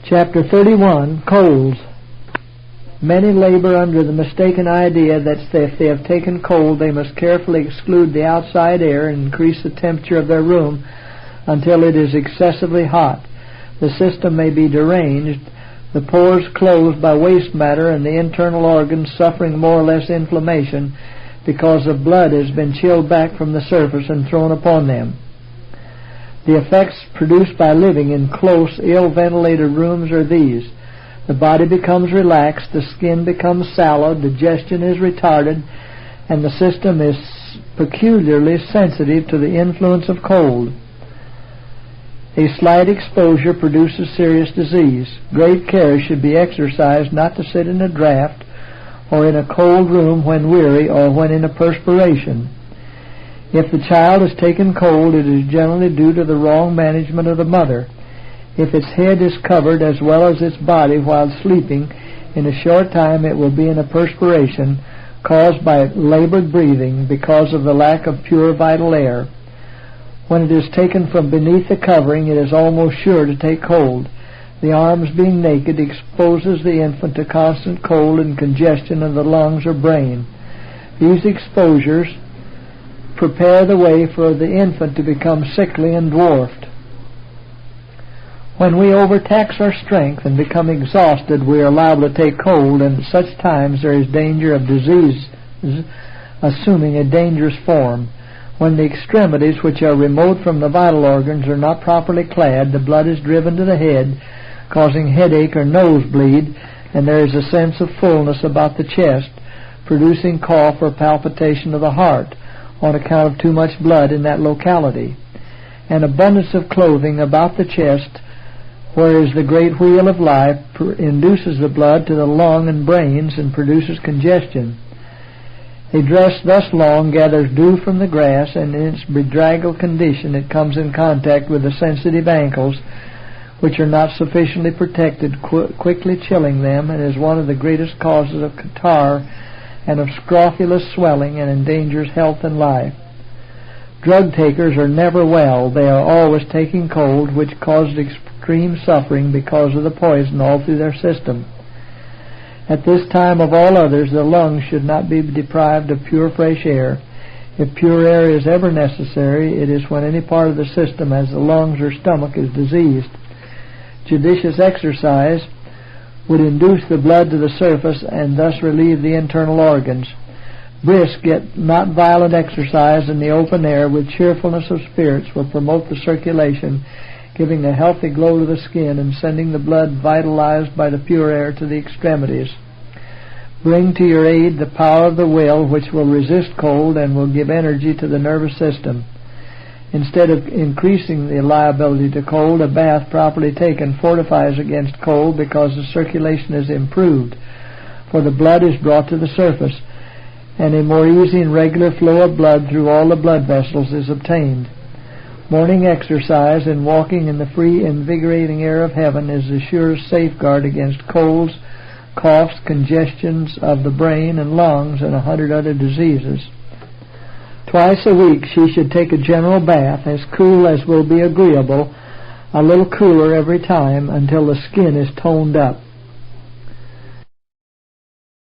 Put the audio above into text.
Chapter 31, Colds. Many labor under the mistaken idea that if they have taken cold, they must carefully exclude the outside air and increase the temperature of their room until it is excessively hot. The system may be deranged, the pores closed by waste matter, and the internal organs suffering more or less inflammation because the blood has been chilled back from the surface and thrown upon them. The effects produced by living in close, ill-ventilated rooms are these. The body becomes relaxed, the skin becomes sallow, digestion is retarded, and the system is peculiarly sensitive to the influence of cold. A slight exposure produces serious disease. Great care should be exercised not to sit in a draught or in a cold room when weary or when in a perspiration. If the child is taken cold, it is generally due to the wrong management of the mother. If its head is covered as well as its body while sleeping, in a short time it will be in a perspiration caused by labored breathing because of the lack of pure vital air. When it is taken from beneath the covering, it is almost sure to take cold. The arms being naked exposes the infant to constant cold and congestion of the lungs or brain. These exposures prepare the way for the infant to become sickly and dwarfed. When we overtax our strength and become exhausted, we are liable to take cold, and at such times there is danger of disease assuming a dangerous form. When the extremities, which are remote from the vital organs, are not properly clad, the blood is driven to the head, causing headache or nosebleed, and there is a sense of fullness about the chest, producing cough or palpitation of the heart on account of too much blood in that locality. An abundance of clothing about the chest, where is the great wheel of life, induces the blood to the lung and brains and produces congestion. A dress thus long gathers dew from the grass, and in its bedraggled condition it comes in contact with the sensitive ankles, which are not sufficiently protected, quickly chilling them, and is one of the greatest causes of catarrh and of scrofulous swelling, and endangers health and life. Drug takers are never well. They are always taking cold, which causes extreme suffering because of the poison all through their system. At this time of all others, the lungs should not be deprived of pure fresh air. If pure air is ever necessary, it is when any part of the system, as the lungs or stomach, is diseased. Judicious exercise would induce the blood to the surface and thus relieve the internal organs. Brisk yet not violent exercise in the open air with cheerfulness of spirits will promote the circulation, giving a healthy glow to the skin and sending the blood vitalized by the pure air to the extremities. Bring to your aid the power of the will, which will resist cold and will give energy to the nervous system. Instead of increasing the liability to cold, a bath properly taken fortifies against cold because the circulation is improved, for the blood is brought to the surface, and a more easy and regular flow of blood through all the blood vessels is obtained. Morning exercise and walking in the free, invigorating air of heaven is the surest safeguard against colds, coughs, congestions of the brain and lungs, and 100 other diseases. Twice a week she should take a general bath, as cool as will be agreeable, a little cooler every time, until the skin is toned up.